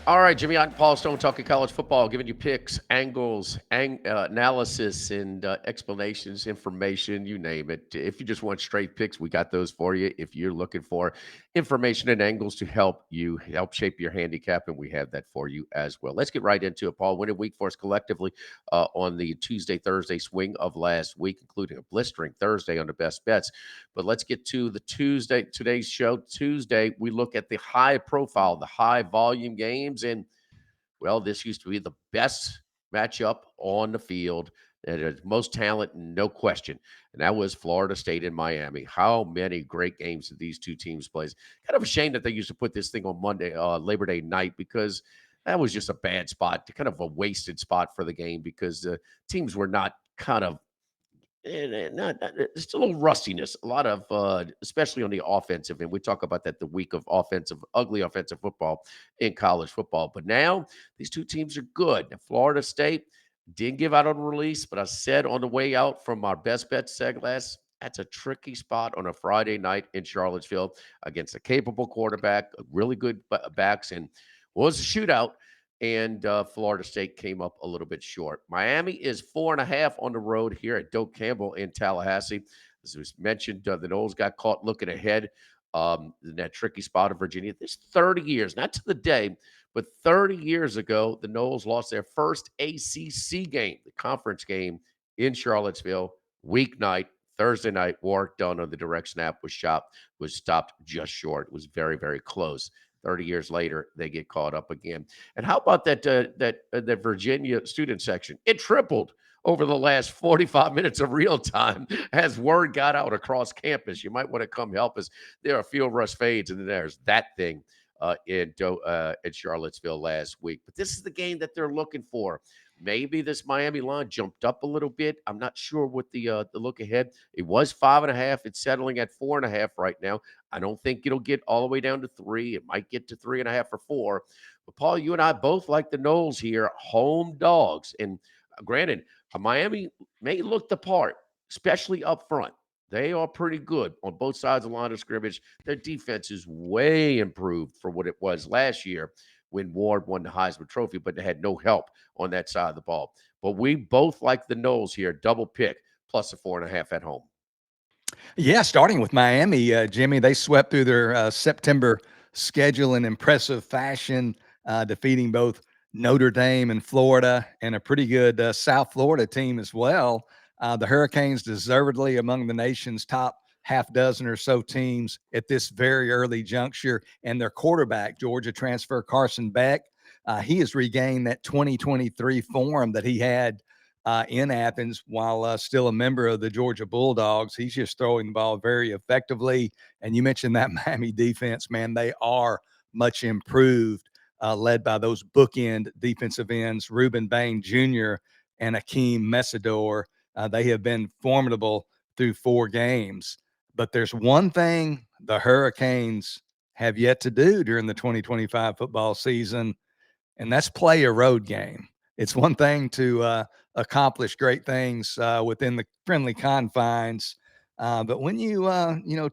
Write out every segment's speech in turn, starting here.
All right, Jimmy, I'm Paul Stone talking college football, giving you picks, angles, analysis, and explanations, information, you name it. If you just want straight picks, we got those for you. If you're looking for information and angles to help you help shape your handicap, and we have that for you as well. Let's get right into it, Paul. Winning week for us collectively on the Tuesday, Thursday swing of last week, including a blistering Thursday on the best bets. But let's get to the today's show. Tuesday, we look at the high profile, the high volume games. And, well, this used to be the best matchup on the field. And it's most talent, no question. And that was Florida State and Miami. How many great games did these two teams play? Kind of a shame that they used to put this thing on Monday, Labor Day night, because that was just a bad spot, kind of a wasted spot for the game because the teams were not kind of it's a little rustiness, a lot of, especially on the offensive, and we talk about that the week of ugly offensive football in college football. But now these two teams are good. Now, Florida State didn't give out on release, but I said on the way out from our best bet segment, that's a tricky spot on a Friday night in Charlottesville against a capable quarterback, a really good backs, and was a shootout and Florida State came up a little bit short. Miami is 4.5 on the road here at Doak Campbell in Tallahassee. As was mentioned, the Noles got caught looking ahead in that tricky spot of Virginia. This 30 years, not to the day, but 30 years ago, the Noles lost their first ACC game, the conference game in Charlottesville, weeknight, Thursday night. Warwick Dunn on the direct snap was stopped just short. It was very, very close. 30 years later, they get caught up again. And how about that Virginia student section? It tripled over the last 45 minutes of real time as word got out across campus. You might want to come help us. There are field rush fades, and then there's that thing in Charlottesville last week. But this is the game that they're looking for. Maybe this Miami line jumped up a little bit. I'm not sure what the look ahead. It was 5.5. It's settling at 4.5 right now. I don't think it'll get all the way down to 3. It might get to 3.5 or 4. But Paul, you and I both like the Noles here, home dogs. And granted, Miami may look the part, especially up front. They are pretty good on both sides of the line of scrimmage. Their defense is way improved for what it was last year when Ward won the Heisman Trophy, but they had no help on that side of the ball. But we both like the Noles here, double pick, plus a 4.5 at home. Yeah, starting with Miami, Jimmy, they swept through their September schedule in impressive fashion, defeating both Notre Dame and Florida, and a pretty good South Florida team as well. The Hurricanes deservedly among the nation's top half dozen or so teams at this very early juncture, and their quarterback, Georgia transfer Carson Beck, he has regained that 2023 form that he had in Athens while still a member of the Georgia Bulldogs. He's just throwing the ball very effectively. And you mentioned that Miami defense, man, they are much improved, led by those bookend defensive ends, Reuben Bain Jr. and Akeem Messidor. They have been formidable through 4 games. But there's one thing the Hurricanes have yet to do during the 2025 football season, and that's play a road game. It's one thing to accomplish great things within the friendly confines, but when you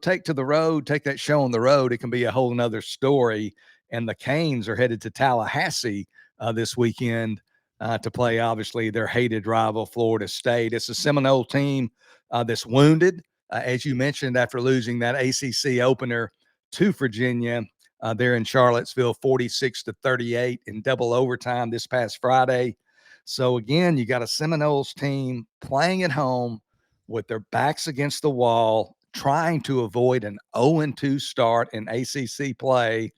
take to the road, take that show on the road, it can be a whole nother story. And the Canes are headed to Tallahassee this weekend to play, obviously, their hated rival, Florida State. It's a Seminole team that's wounded, as you mentioned, after losing that ACC opener to Virginia. They're in Charlottesville, 46-38 in double overtime this past Friday. So again, you got a Seminoles team playing at home with their backs against the wall, trying to avoid an 0-2 start in ACC play.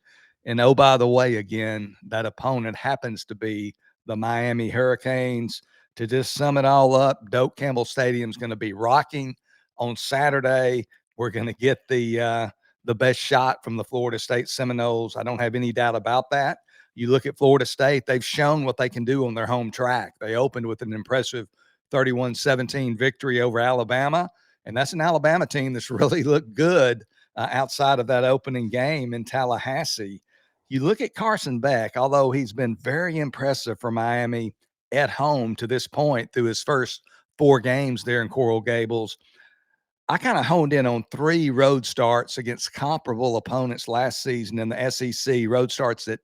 And oh, by the way, again, that opponent happens to be the Miami Hurricanes. To just sum it all up, Doak Campbell Stadium is going to be rocking on Saturday. We're going to get the best shot from the Florida State Seminoles. I don't have any doubt about that. You look at Florida State, they've shown what they can do on their home track. They opened with an impressive 31-17 victory over Alabama, and that's an Alabama team that's really looked good outside of that opening game in Tallahassee. You look at Carson Beck, although he's been very impressive for Miami at home to this point through his first 4 games there in Coral Gables. I kind of honed in on 3 road starts against comparable opponents last season in the SEC, road starts that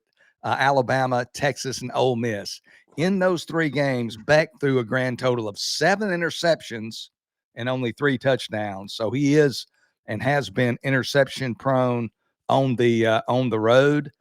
Alabama, Texas, and Ole Miss. In those 3 games, Beck threw a grand total of 7 interceptions and only 3 touchdowns. So he is and has been interception prone on the road.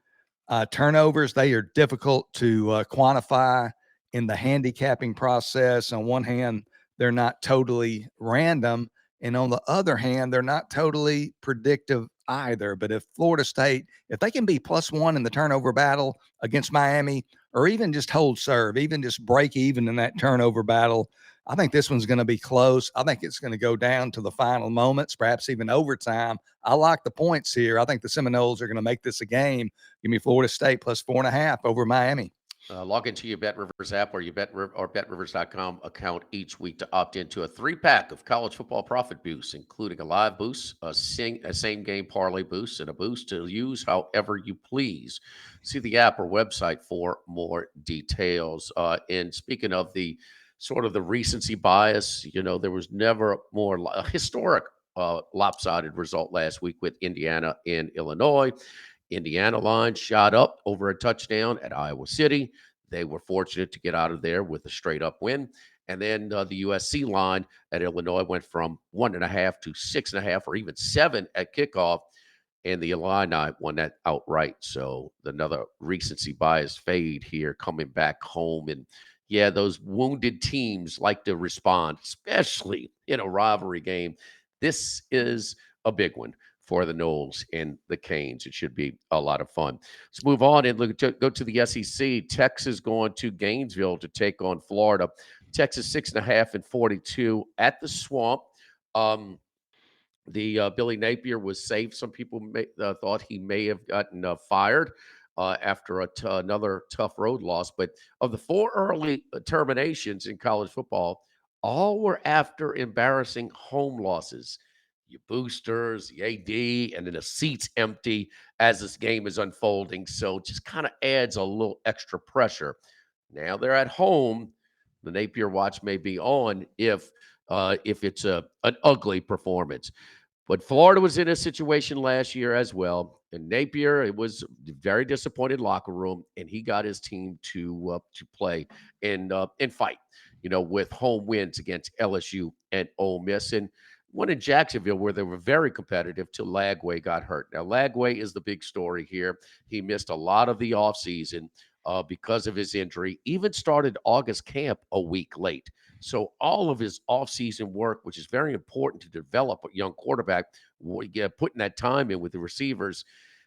Turnovers, they are difficult to quantify in the handicapping process. On one hand, they're not totally random. And on the other hand, they're not totally predictive either. But if Florida State, if they can be +1 in the turnover battle against Miami, or even just hold serve, even just break even in that turnover battle, I think this one's going to be close. I think it's going to go down to the final moments, perhaps even overtime. I like the points here. I think the Seminoles are going to make this a game. Give me Florida State +4.5 over Miami. Log into your BetRivers app or your BetRivers.com account each week to opt into a 3-pack of college football profit boosts, including a live boost, a same game parlay boost, and a boost to use however you please. See the app or website for more details. And speaking of the sort of the recency bias, there was never more a historic lopsided result last week with Indiana and Illinois. Indiana line shot up over a touchdown at Iowa City. They were fortunate to get out of there with a straight up win. And then the USC line at Illinois went from 1.5 to 6.5 or even 7 at kickoff. And the Illini won that outright. So another recency bias fade here coming back home. And yeah, those wounded teams like to respond, especially in a rivalry game. This is a big one for the Knowles and the Canes. It should be a lot of fun. Let's move on and go to the SEC. Texas going to Gainesville to take on Florida. Texas 6.5 and 42 at the Swamp. The Billy Napier was safe. Some people thought he may have gotten fired after another tough road loss. But of the 4 early terminations in college football, all were after embarrassing home losses. Your boosters, the AD, and then the seats empty as this game is unfolding. So it just kind of adds a little extra pressure. Now they're at home. The Napier watch may be on if it's an ugly performance. But Florida was in a situation last year as well, and Napier, it was a very disappointed locker room, and he got his team to play and fight, with home wins against LSU and Ole Miss, and one in Jacksonville where they were very competitive till Lagway got hurt. Now Lagway is the big story here. He missed a lot of the offseason because of his injury. Even started August camp a week late. So all of his offseason work, which is very important to develop a young quarterback, putting that time in with the receivers,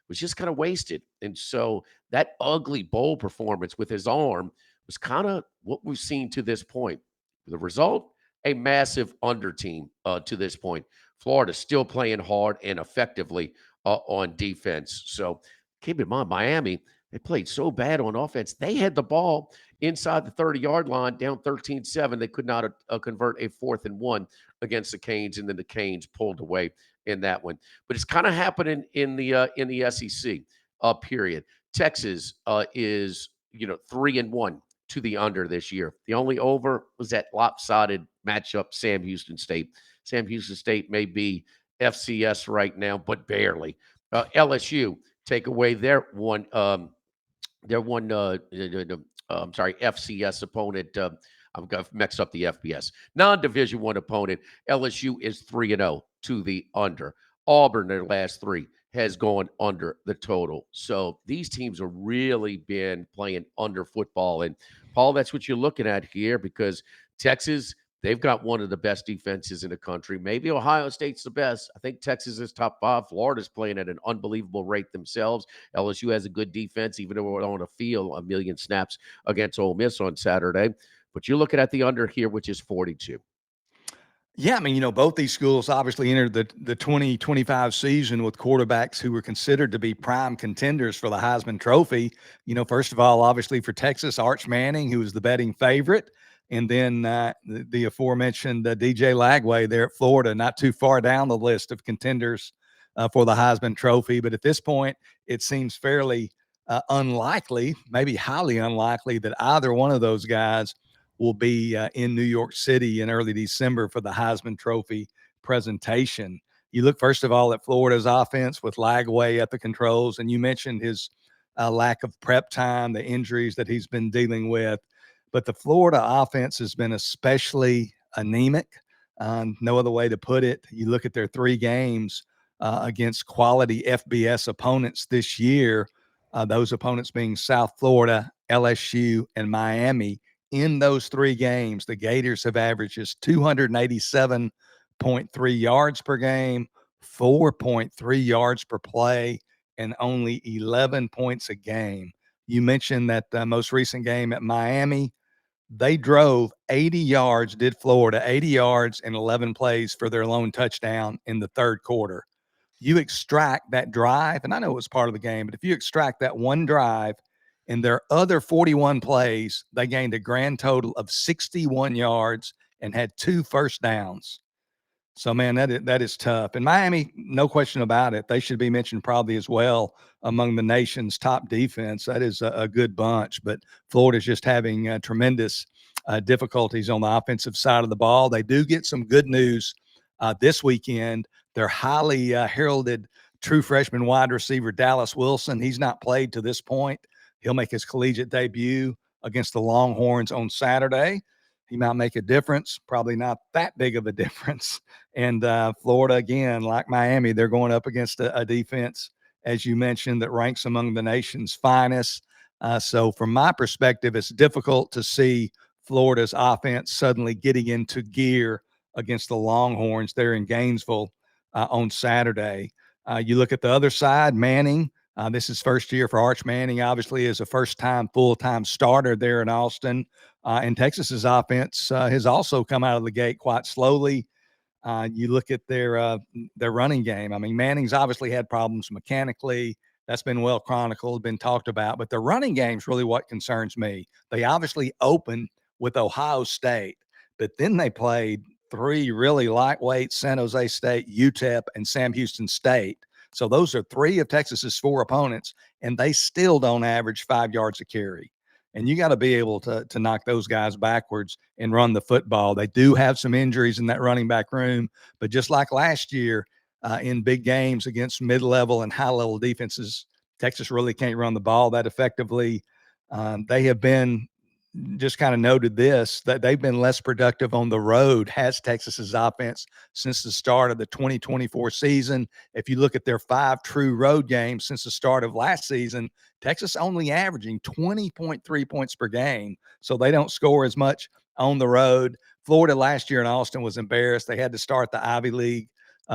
was just kind of wasted. And so that ugly bowl performance with his arm was kind of what we've seen to this point. The result, a massive under team to this point. Florida still playing hard and effectively on defense. So keep in mind, Miami, they played so bad on offense. They had the ball inside the 30-yard line, down 13-7. They could not convert a 4th and 1 against the Canes, and then the Canes pulled away in that one. But it's kind of happening in the SEC period. Texas is 3-1 to the under this year. The only over was that lopsided matchup, Sam Houston State. Sam Houston State may be FCS right now, but barely. LSU take away their one I'm sorry, FCS opponent. I've got mixed up the FBS. Non-Division One opponent. LSU is 3-0 to the under. Auburn, their last 3, has gone under the total. So these teams have really been playing under football. And Paul, that's what you're looking at here because Texas, they've got one of the best defenses in the country. Maybe Ohio State's the best. I think Texas is top 5. Florida's playing at an unbelievable rate themselves. LSU has a good defense, even though we're on a field a million snaps against Ole Miss on Saturday. But you're looking at the under here, which is 42. Yeah, I mean, both these schools obviously entered the 2025 season with quarterbacks who were considered to be prime contenders for the Heisman Trophy. First of all, obviously for Texas, Arch Manning, who was the betting favorite, and then the aforementioned DJ Lagway there at Florida, not too far down the list of contenders for the Heisman Trophy. But at this point, it seems fairly unlikely, maybe highly unlikely, that either one of those guys will be in New York City in early December for the Heisman Trophy presentation. You look, first of all, at Florida's offense with Lagway at the controls, and you mentioned his lack of prep time, the injuries that he's been dealing with. But the Florida offense has been especially anemic. No other way to put it. You look at their 3 games against quality FBS opponents this year, those opponents being South Florida, LSU, and Miami. In those 3 games, the Gators have averaged just 287.3 yards per game, 4.3 yards per play, and only 11 points a game. You mentioned that most recent game at Miami, they drove 80 yards, did Florida, 80 yards and 11 plays for their lone touchdown in the third quarter. You extract that drive, and I know it was part of the game, but if you extract that one drive and their other 41 plays, they gained a grand total of 61 yards and had 2 first downs. So, man, that is tough. And Miami, no question about it, they should be mentioned probably as well among the nation's top defense. That is a good bunch. But Florida's just having tremendous difficulties on the offensive side of the ball. They do get some good news this weekend. Their highly heralded true freshman wide receiver, Dallas Wilson, he's not played to this point. He'll make his collegiate debut against the Longhorns on Saturday. He might make a difference, probably not that big of a difference. And Florida, again, like Miami, they're going up against a defense, as you mentioned, that ranks among the nation's finest. So, from my perspective, it's difficult to see Florida's offense suddenly getting into gear against the Longhorns there in Gainesville on Saturday. You look at the other side, Manning. This is first year for Arch Manning, obviously, as a first-time full-time starter there in Austin. And Texas's offense has also come out of the gate quite slowly. You look at their running game. I mean, Manning's obviously had problems mechanically. That's been well chronicled, been talked about. But the running game's really what concerns me. They obviously opened with Ohio State, but then they played 3 really lightweight: San Jose State, UTEP, and Sam Houston State. So those are 3 of Texas's 4 opponents, and they still don't average 5 yards a carry. And you got to be able to knock those guys backwards and run the football. They do have some injuries in that running back room, but just like last year in big games against mid-level and high-level defenses, Texas really can't run the ball that effectively. They have been, just kind of noted this, that they've been less productive on the road, has Texas's offense, since the start of the 2024 season. If you look at their 5 true road games since the start of last season, Texas only averaging 20.3 points per game. So they don't score as much on the road. Florida last year in Austin was embarrassed. They had to start the Ivy League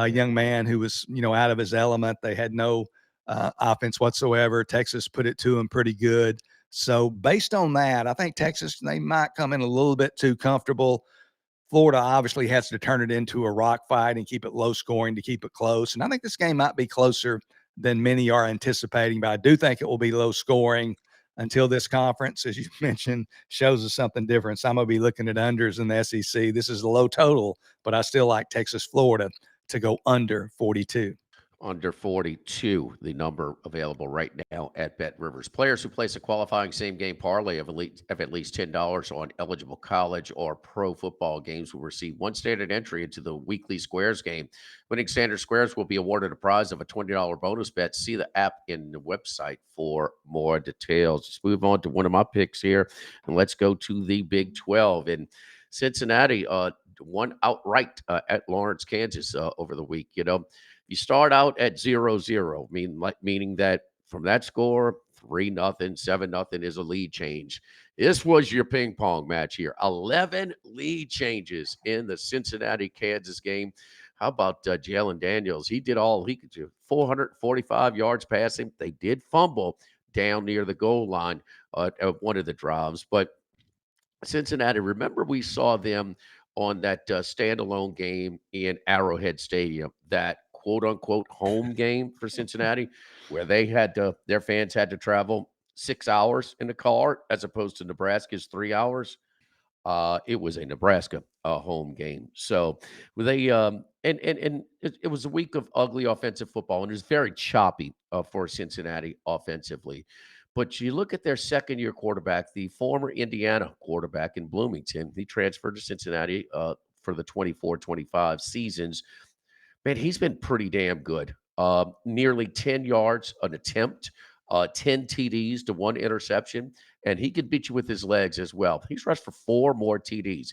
young man who was, out of his element. They had no offense whatsoever. Texas put it to him pretty good. So based on that, I think Texas, they might come in a little bit too comfortable. Florida obviously has to turn it into a rock fight and keep it low scoring to keep it close. And I think this game might be closer than many are anticipating, but I do think it will be low scoring until this conference, as you mentioned, shows us something different. So I'm going to be looking at unders in the SEC. This is a low total, but I still like Texas, Florida to go under 42. Under 42, the number available right now at Bet Rivers. Players who place a qualifying same game parlay of at least $10 on eligible college or pro football games will receive one standard entry into the weekly Squares game. Winning standard Squares will be awarded a prize of a $20 bonus bet. See the app in the website for more details. Let's move on to one of my picks here, and let's go to the Big 12. In Cincinnati, won outright at Lawrence, Kansas over the week. You start out at 0-0, meaning that from that score, 3-0, 7-0 is a lead change. This was your ping pong match here. 11 lead changes in the Cincinnati Kansas game. How about Jalen Daniels? He did all he could do. 445 yards passing. They did fumble down near the goal line of one of the drives, but Cincinnati, remember we saw them on that standalone game in Arrowhead Stadium, that quote unquote home game for Cincinnati, where their fans had to travel 6 hours in a car as opposed to Nebraska's 3 hours. It was a Nebraska home game. So they and it was a week of ugly offensive football, and it was very choppy for Cincinnati offensively. But you look at their second year quarterback, the former Indiana quarterback in Bloomington. He transferred to Cincinnati for the 24-25 seasons. Man, he's been pretty damn good. Nearly 10 yards an attempt. 10 TDs to one interception, and he could beat you with his legs as well. He's rushed for four more TDs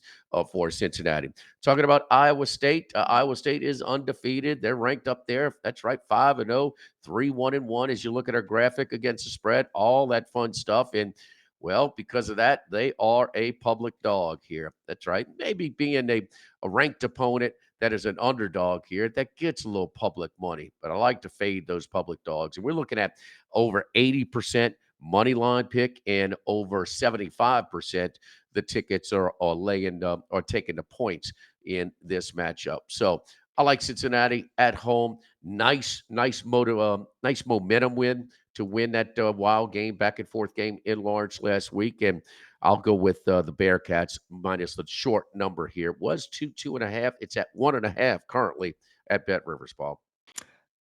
for Cincinnati. Talking about Iowa State, Iowa State is undefeated. They're ranked up there. That's right, 5-0, 3-1-1 as you look at our graphic against the spread, all that fun stuff. And well, because of that, they are a public dog here. That's right. Maybe being a ranked opponent that is an underdog here, that gets a little public money. But I like to fade those public dogs. And we're looking at over 80% money line pick and over 75% the tickets are laying or taking the points in this matchup. So I like Cincinnati at home. Nice momentum win to win that wild game, back and forth game in Lawrence last week. And I'll go with the Bearcats minus the short number here. It was 2.5. It's at 1.5 currently at Bet Rivers, Paul.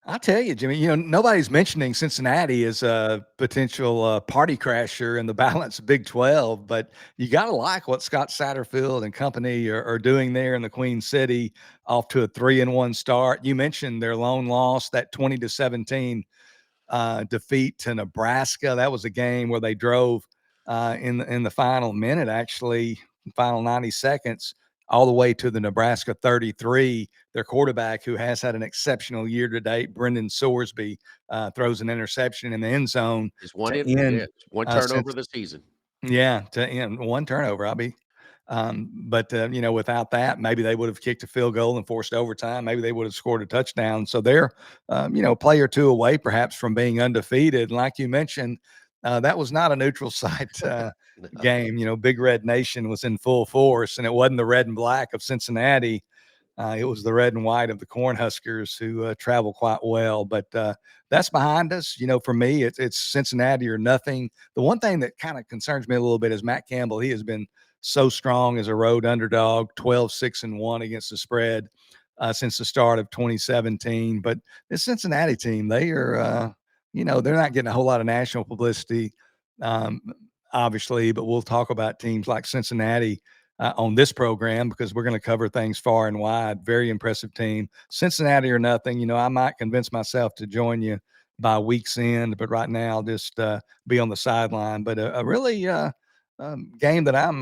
I tell you, Jimmy, nobody's mentioning Cincinnati as a potential party crasher in the balanced Big 12, but you got to like what Scott Satterfield and company are doing there in the Queen City, off to a 3-1 start. You mentioned their lone loss, that 20-17 defeat to Nebraska. That was a game where they drove in the final minute, actually, final 90 seconds, all the way to the Nebraska 33. Their quarterback, who has had an exceptional year to date, Brendan Sorsby, throws an interception in the end zone Is one to in, yeah, end. one turnover Since this season. Yeah, to end one turnover. I'll be but without that, maybe they would have kicked a field goal and forced overtime. Maybe they would have scored a touchdown. So they're, play or two away perhaps from being undefeated. And like you mentioned, that was not a neutral site No. game. Big Red Nation was in full force, and it wasn't the red and black of Cincinnati. It was the red and white of the Cornhuskers, who travel quite well. But that's behind us. For me, it's Cincinnati or nothing. The one thing that kind of concerns me a little bit is Matt Campbell. He has been so strong as a road underdog, 12-6-1 against the spread since the start of 2017. But this Cincinnati team, they are, they're not getting a whole lot of national publicity, um, obviously, but we'll talk about teams like Cincinnati on this program because we're going to cover things far and wide. Very impressive team. Cincinnati or nothing. I might convince myself to join you by week's end, but right now I'll just be on the sideline. But a really game that I'm,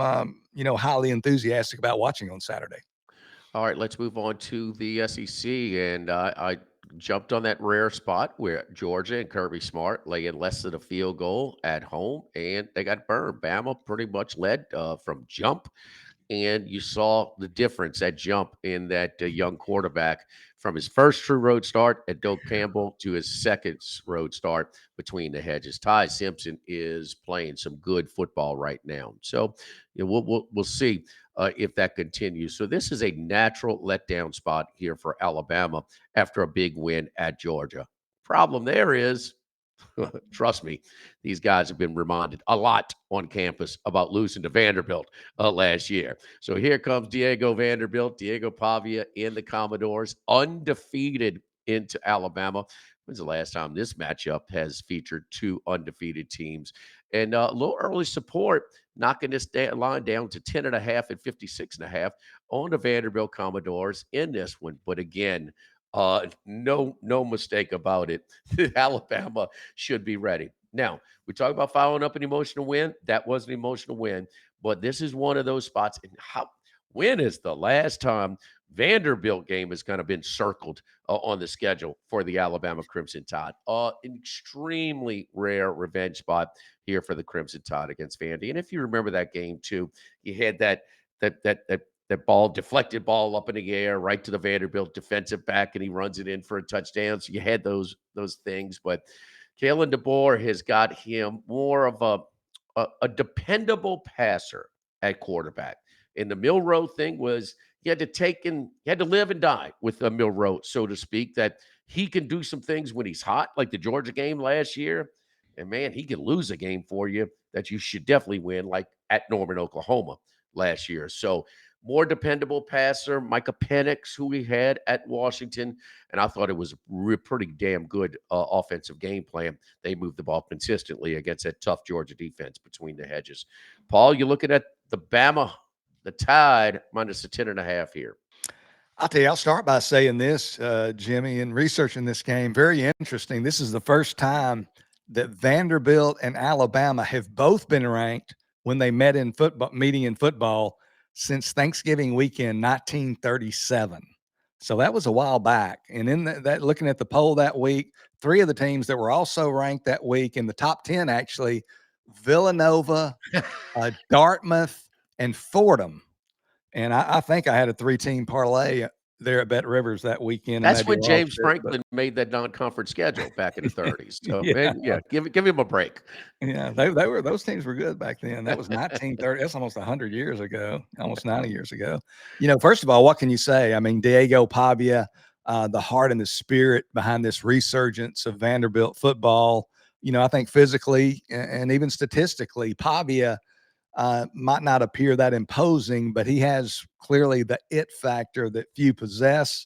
highly enthusiastic about watching on Saturday. All right, let's move on to the SEC. And I jumped on that rare spot where Georgia and Kirby Smart lay in less than a field goal at home, and they got burned. Bama pretty much led from jump, and you saw the difference, that jump in that young quarterback from his first true road start at Doak Campbell to his second road start between the hedges. Ty Simpson is playing some good football right now, so we'll see if that continues. So this is a natural letdown spot here for Alabama after a big win at Georgia. Problem there is, trust me, these guys have been reminded a lot on campus about losing to Vanderbilt last year. So here comes Diego Vanderbilt, Diego Pavia in the Commodores, undefeated into Alabama. When's the last time this matchup has featured two undefeated teams? And a little early support, knocking this line down to 10.5 and 56.5 on the Vanderbilt Commodores in this one. But again, no mistake about it. Alabama should be ready. Now, we talk about following up an emotional win. That was an emotional win, but this is one of those spots. And when is the last time Vanderbilt game has kind of been circled on the schedule for the Alabama Crimson Tide? An extremely rare revenge spot here for the Crimson Tide against Vandy. And if you remember that game too, you had that ball, deflected ball up in the air, right to the Vanderbilt defensive back, and he runs it in for a touchdown. So you had those things, but Kalen DeBoer has got him more of a dependable passer at quarterback. And the Milrow thing was you had to live and die with a Milrow, so to speak, that he can do some things when he's hot, like the Georgia game last year. And man, he can lose a game for you that you should definitely win, like at Norman, Oklahoma last year. So more dependable passer, Micah Penix, who we had at Washington, and I thought it was a pretty damn good offensive game plan. They moved the ball consistently against that tough Georgia defense between the hedges. Paul, you're looking at the Bama, the Tide minus the 10.5 here. I'll tell you, I'll start by saying this, Jimmy, in researching this game, very interesting. This is the first time that Vanderbilt and Alabama have both been ranked when they met in football, meeting in football since Thanksgiving weekend, 1937. So that was a while back. And in that looking at the poll that week, three of the teams that were also ranked that week in the top 10, actually, Villanova, Dartmouth, and Fordham. And I think I had a three-team parlay there at Bet Rivers that weekend and That's maybe when lost James it, but Franklin made that non-conference schedule back in the '30s. So, yeah. man, yeah, give him a break. Yeah, they were those teams were good back then. That was 1930. That's almost 100 years ago, almost 90 years ago. First of all, what can you say? I mean, Diego Pavia, the heart and the spirit behind this resurgence of Vanderbilt football. I think physically and even statistically, Pavia might not appear that imposing, but he has clearly the it factor that few possess.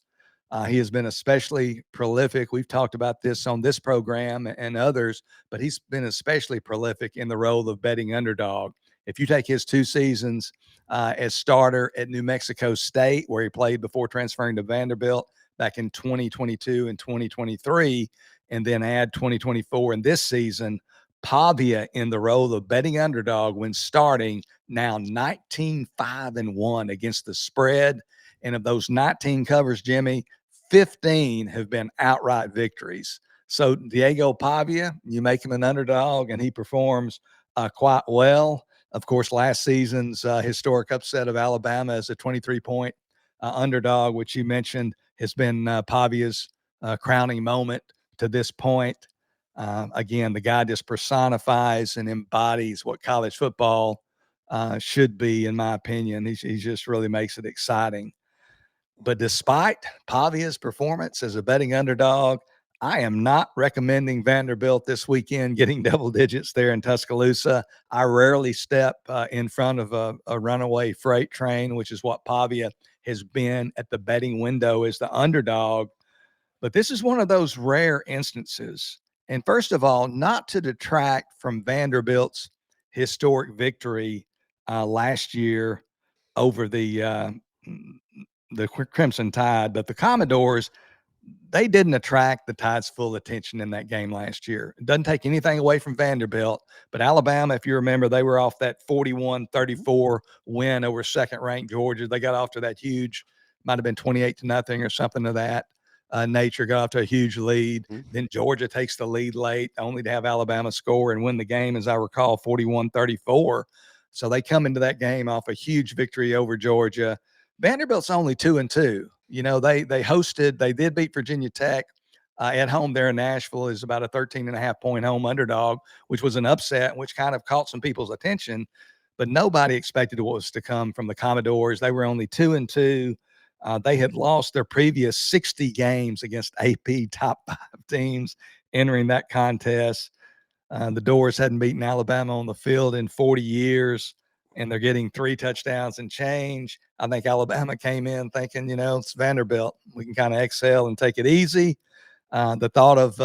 He has been especially prolific. We've talked about this on this program and others, but he's been especially prolific in the role of betting underdog. If you take his 2 seasons as starter at New Mexico State, where he played before transferring to Vanderbilt back in 2022 and 2023, and then add 2024 in this season, Pavia in the role of betting underdog when starting, now 19-5-1 against the spread. And of those 19 covers, Jimmy, 15 have been outright victories. So Diego Pavia, you make him an underdog and he performs quite well. Of course, last season's historic upset of Alabama as a 23-point underdog, which you mentioned, has been Pavia's crowning moment to this point. Again, the guy just personifies and embodies what college football should be, in my opinion. He just really makes it exciting. But despite Pavia's performance as a betting underdog, I am not recommending Vanderbilt this weekend getting double digits there in Tuscaloosa. I rarely step in front of a runaway freight train, which is what Pavia has been at the betting window as the underdog. But this is one of those rare instances. And first of all, not to detract from Vanderbilt's historic victory last year over the Crimson Tide, but the Commodores, they didn't attract the Tide's full attention in that game last year. It doesn't take anything away from Vanderbilt, but Alabama, if you remember, they were off that 41-34 win over second-ranked Georgia. They got off to that huge, might have been 28-0 or something of that nature, got off to a huge lead. Mhm. Then Georgia takes the lead late, only to have Alabama score and win the game, as I recall, 41-34. So they come into that game off a huge victory over Georgia. Vanderbilt's only 2-2. They hosted, they did beat Virginia Tech at home there in Nashville, is about a 13.5-point home underdog, which was an upset, which kind of caught some people's attention. But nobody expected what was to come from the Commodores. They were only 2-2. They had lost their previous 60 games against AP top 5 teams entering that contest. The Doors hadn't beaten Alabama on the field in 40 years, and they're getting 3 touchdowns and change. I think Alabama came in thinking, it's Vanderbilt. We can kind of exhale and take it easy. The thought of,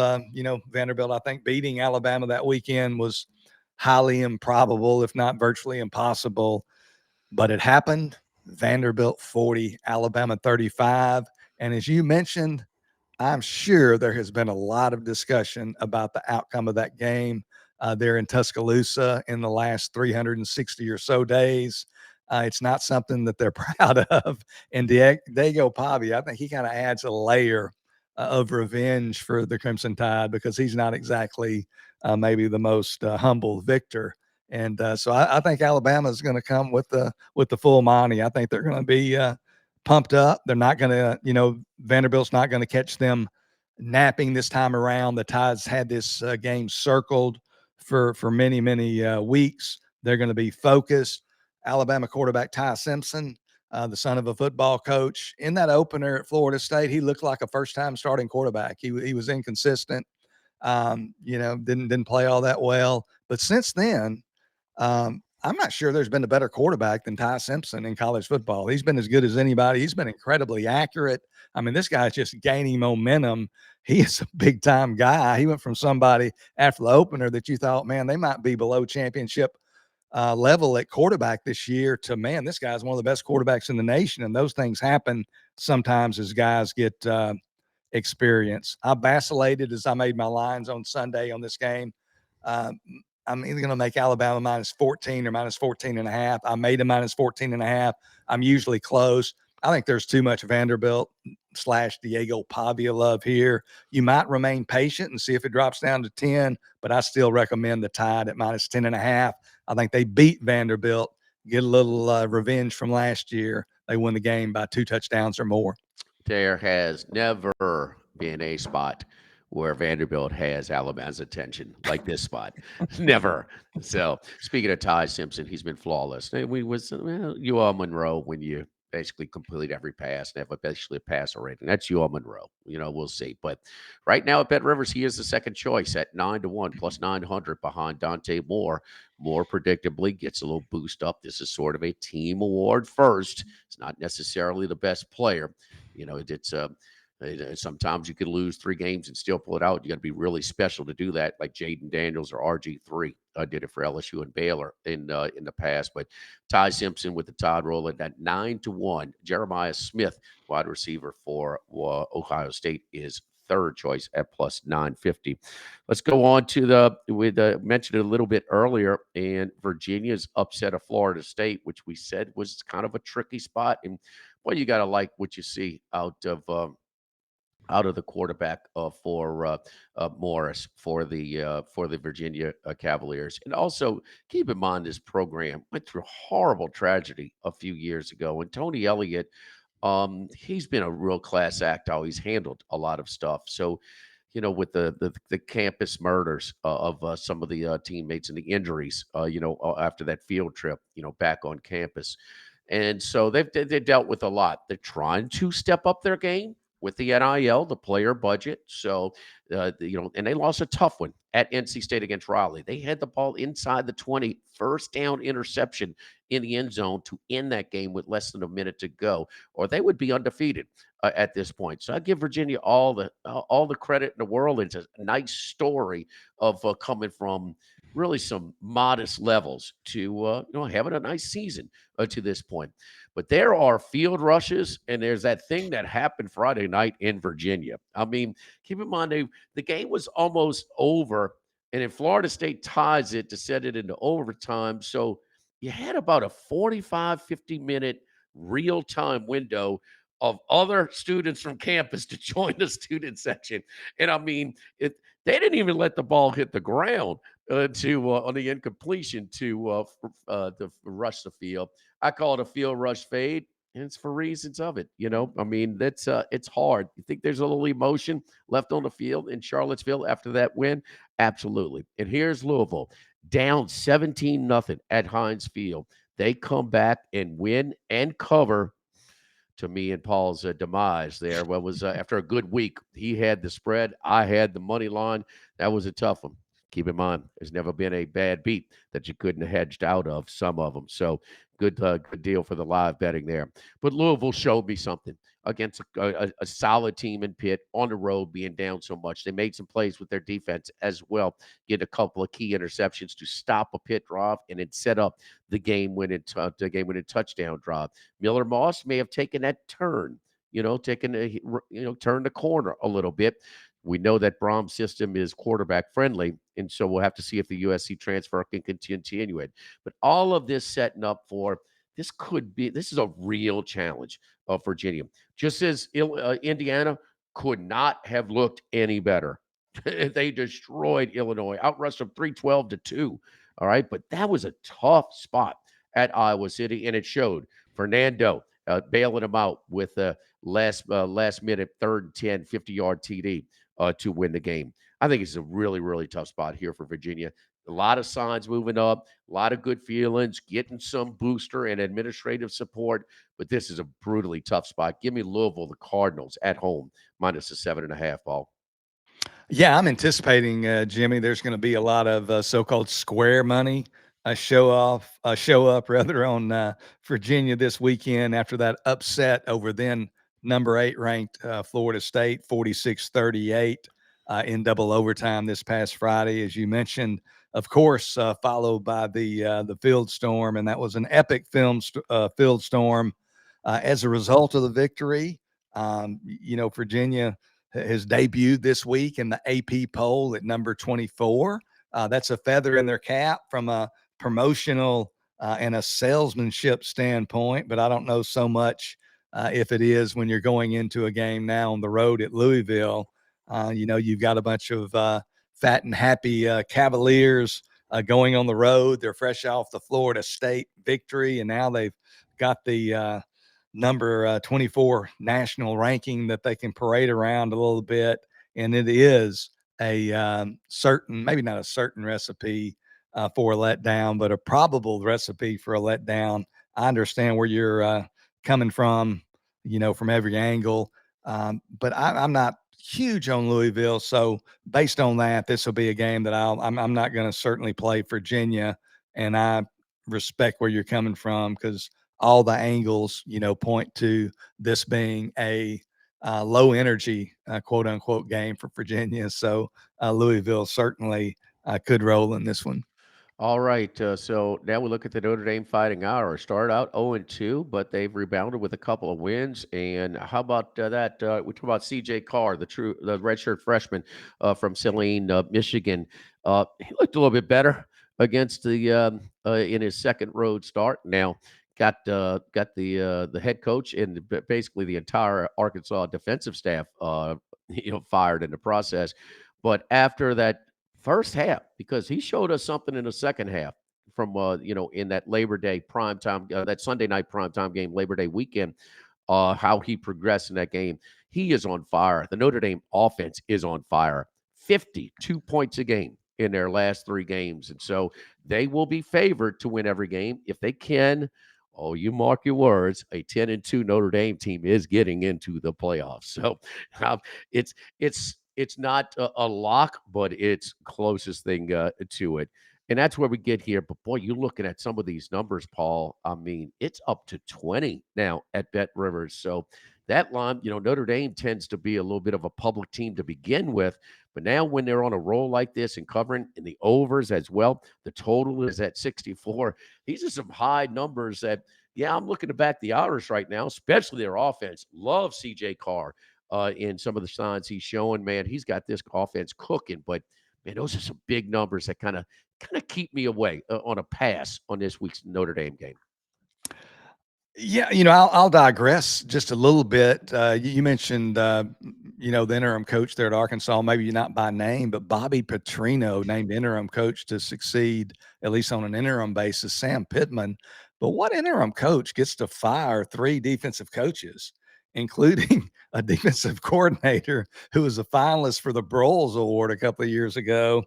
Vanderbilt, I think, beating Alabama that weekend was highly improbable, if not virtually impossible. But it happened. Vanderbilt 40, Alabama 35. And as you mentioned, I'm sure there has been a lot of discussion about the outcome of that game there in Tuscaloosa in the last 360 or so days. It's not something that they're proud of. And Diego Pavia, I think he kind of adds a layer of revenge for the Crimson Tide because he's not exactly maybe the most humble victor. And so I think Alabama is going to come with the full money. I think they're going to be pumped up. They're not going to, Vanderbilt's not going to catch them napping this time around. The Tides had this game circled for many, many weeks. They're going to be focused. Alabama quarterback Ty Simpson, the son of a football coach, in that opener at Florida State, he looked like a first-time starting quarterback. He was inconsistent. Didn't play all that well. But since then, I'm not sure there's been a better quarterback than Ty Simpson in college football. He's been as good as anybody. He's been incredibly accurate. I mean, this guy's just gaining momentum. He is a big time guy. He went from somebody after the opener that you thought, man, they might be below championship level at quarterback this year to, man, this guy's one of the best quarterbacks in the nation. And those things happen sometimes as guys get experience. I vacillated as I made my lines on Sunday on this game. Um, I'm either going to make Alabama minus 14 or minus 14 and a half. I made a minus 14 and a half. I'm usually close. I think there's too much Vanderbilt slash Diego Pavia love here. You might remain patient and see if it drops down to 10, but I still recommend the Tide at minus 10 and a half. I think they beat Vanderbilt, get a little revenge from last year. They won the game by 2 touchdowns or more. There has never been a spot where Vanderbilt has Alabama's attention like this spot. Never. So speaking of Ty Simpson, he's been flawless. We was UL Monroe when you basically complete every pass and have basically a passer rating. That's UL Monroe. We'll see. But right now at Bet Rivers, he is the second choice at 9-1 plus 900 behind Dante Moore. More predictably gets a little boost up. This is sort of a team award first. It's not necessarily the best player. Sometimes you could lose 3 games and still pull it out. You got to be really special to do that, like Jaden Daniels or RG3 did it for LSU and Baylor in the past. But Ty Simpson with the Todd roll at that 9-1. Jeremiah Smith, wide receiver for Ohio State, is third choice at plus 950. Let's go on to we mentioned it a little bit earlier, and Virginia's upset of Florida State, which we said was kind of a tricky spot. And well, you got to like what you see out of the quarterback for Morris for the Virginia Cavaliers, and also keep in mind this program went through horrible tragedy a few years ago, and Tony Elliott, he's been a real class act. How he's handled a lot of stuff. So, with the campus murders of some of the teammates and the injuries, after that field trip, back on campus. And so they dealt with a lot. They're trying to step up their game with the NIL, the player budget. So, and they lost a tough one at NC State against Raleigh. They had the ball inside the 20, first down interception in the end zone to end that game with less than a minute to go, or they would be undefeated at this point. So I give Virginia all the credit in the world. It's a nice story of coming from really some modest levels to having a nice season to this point. But there are field rushes, and there's that thing that happened Friday night in Virginia. I mean, keep in mind the game was almost over, and then Florida State ties it to set it into overtime. So you had about a 45, 50-minute real-time window of other students from campus to join the student section. And I mean, they didn't even let the ball hit the ground to on the incompletion to rush the field. I call it a field rush fade, and it's for reasons of it. I mean, that's it's hard. You think there's a little emotion left on the field in Charlottesville after that win? Absolutely. And here's Louisville down 17-0 at Heinz Field. They come back and win and cover to me and Paul's demise there. What was after a good week, he had the spread, I had the money line. That was a tough one. Keep in mind, there's never been a bad beat that you couldn't have hedged out of some of them. So good deal for the live betting there. But Louisville showed me something against a solid team in Pitt on the road, being down so much. They made some plays with their defense as well, get a couple of key interceptions to stop a Pitt drive and then set up the game winning touchdown drive. Miller Moss may have taken that turn, turn the corner a little bit. We know that Brom's system is quarterback friendly, and so we'll have to see if the USC transfer can continue it. But all of this setting up for this is a real challenge of Virginia. Just as Indiana could not have looked any better. They destroyed Illinois, outrushed them 312-2. All right, but that was a tough spot at Iowa City, and it showed. Fernando bailing him out with a last minute 3rd and 10 50-yard TD to win the game. I think it's a really, really tough spot here for Virginia. A lot of signs moving up, a lot of good feelings, getting some booster and administrative support, but this is a brutally tough spot. Give me Louisville, the Cardinals at home, minus the 7.5, Paul. Yeah, I'm anticipating, Jimmy, there's going to be a lot of so-called square money show up rather on Virginia this weekend after that upset over then number 8 ranked Florida State, 46-38 in double overtime this past Friday, as you mentioned. Of course, followed by the field storm, and that was an epic field storm. As a result of the victory, Virginia has debuted this week in the AP poll at number 24. That's a feather in their cap from a promotional and a salesmanship standpoint, but I don't know so much if it is when you're going into a game now on the road at Louisville. You've got a bunch of fat and happy Cavaliers going on the road. They're fresh off the Florida State victory, and now they've got the number 24 national ranking that they can parade around a little bit. And it is a certain, maybe not a certain recipe for a letdown, but a probable recipe for a letdown. I understand where you're coming from, from every angle. But I'm not huge on Louisville. So based on that, this will be a game that I'm not going to certainly play Virginia. And I respect where you're coming from because all the angles, point to this being a low energy, quote unquote, game for Virginia. So Louisville certainly could roll in this one. All right, so now we look at the Notre Dame Fighting Irish. Started out 0-2, but they've rebounded with a couple of wins. And how about that? We talk about C.J. Carr, the redshirt freshman from Saline, Michigan. He looked a little bit better against in his second road start. Now got the head coach and basically the entire Arkansas defensive staff, fired in the process. But after that first half, because he showed us something in the second half from in that Labor Day primetime, that Sunday night primetime game, Labor Day weekend, how he progressed in that game. He is on fire. The Notre Dame offense is on fire. 52 points a game in their last three games. And so they will be favored to win every game if they can. Oh, you mark your words, a 10-2 Notre Dame team is getting into the playoffs. So it's it's not a lock, but it's closest thing to it. And that's where we get here. But boy, you're looking at some of these numbers, Paul. I mean, it's up to 20 now at Bet Rivers. So that line, Notre Dame tends to be a little bit of a public team to begin with. But now when they're on a roll like this and covering in the overs as well, the total is at 64. These are some high numbers that, yeah, I'm looking to back the Irish right now, especially their offense. Love CJ Carr in some of the signs he's showing. Man, he's got this offense cooking. But man, those are some big numbers that kind of keep me away on a pass on this week's Notre Dame game. Yeah, I'll digress just a little bit. You mentioned, the interim coach there at Arkansas, maybe not by name, but Bobby Petrino named interim coach to succeed, at least on an interim basis, Sam Pittman. But what interim coach gets to fire three defensive coaches, including a defensive coordinator who was a finalist for the Broyles Award a couple of years ago?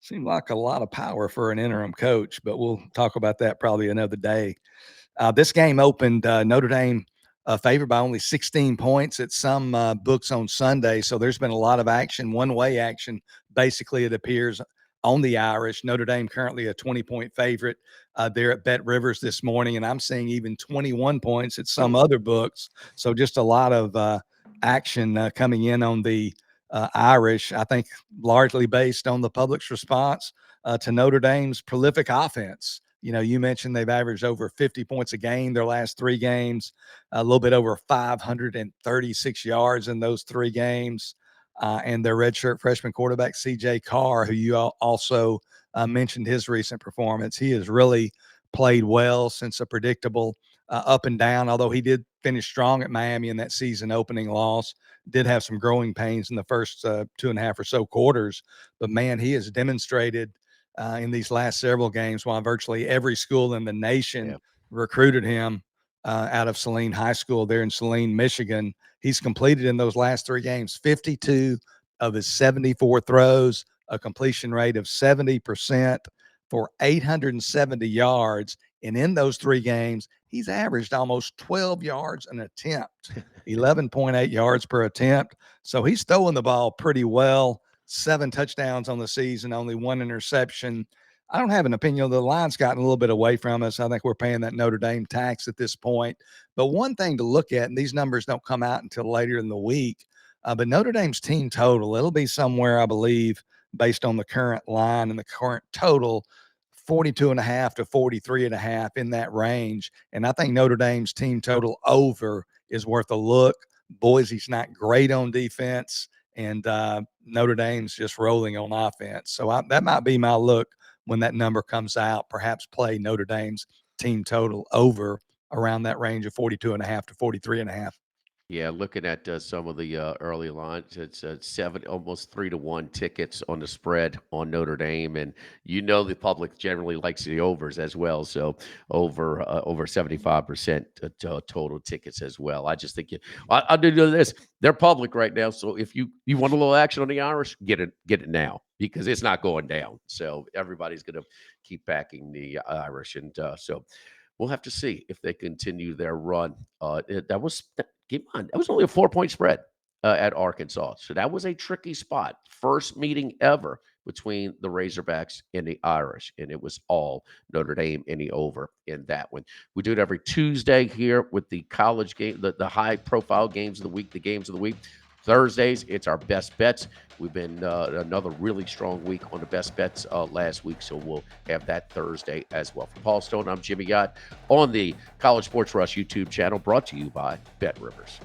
Seemed like a lot of power for an interim coach, but we'll talk about that probably another day. This game opened Notre Dame favored by only 16 points at some books on Sunday. So there's been a lot of action, one-way action, basically, it appears, on the Irish. Notre Dame currently a 20-point favorite there at Bet Rivers this morning, and I'm seeing even 21 points at some other books. So just a lot of action coming in on the Irish, I think largely based on the public's response to Notre Dame's prolific offense. You mentioned they've averaged over 50 points a game their last three games, a little bit over 536 yards in those three games. And their redshirt freshman quarterback, C.J. Carr, who you also mentioned his recent performance. He has really played well since a predictable up and down, although he did finish strong at Miami in that season opening loss. Did have some growing pains in the first 2.5 or so quarters. But, man, he has demonstrated in these last several games, while virtually every school in the nation Yeah. recruited him out of Saline High School there in Saline, Michigan. He's completed in those last three games 52 of his 74 throws, a completion rate of 70% for 870 yards. And in those three games, he's averaged almost 12 yards an attempt, 11.8 yards per attempt. So he's throwing the ball pretty well. 7 touchdowns on the season, only 1 interception. I don't have an opinion. The line's gotten a little bit away from us. I think we're paying that Notre Dame tax at this point. But one thing to look at, and these numbers don't come out until later in the week, but Notre Dame's team total, it'll be somewhere, I believe, based on the current line and the current total, 42.5 to 43.5 in that range. And I think Notre Dame's team total over is worth a look. Boise's not great on defense. and Notre Dame's just rolling on offense. So that might be my look when that number comes out. Perhaps play Notre Dame's team total over around that range of 42.5 to 43.5. Yeah, looking at some of the early lines, it's seven, almost 3-1 tickets on the spread on Notre Dame, and the public generally likes the overs as well. So over 75% total tickets as well. I just think I do know this. They're public right now, so if you want a little action on the Irish, get it now because it's not going down. So everybody's going to keep backing the Irish, and so we'll have to see if they continue their run. That was keep on. That was only a 4-point spread at Arkansas, so that was a tricky spot. First meeting ever between the Razorbacks and the Irish, and it was all Notre Dame in the over in that one. We do it every Tuesday here with the college game, the high profile games of the week, the games of the week. Thursdays, it's our best bets. We've been another really strong week on the best bets last week, so we'll have that Thursday as well. For Paul Stone, I'm Jimmy Yott on the College Sports Rush YouTube channel, brought to you by Bet Rivers.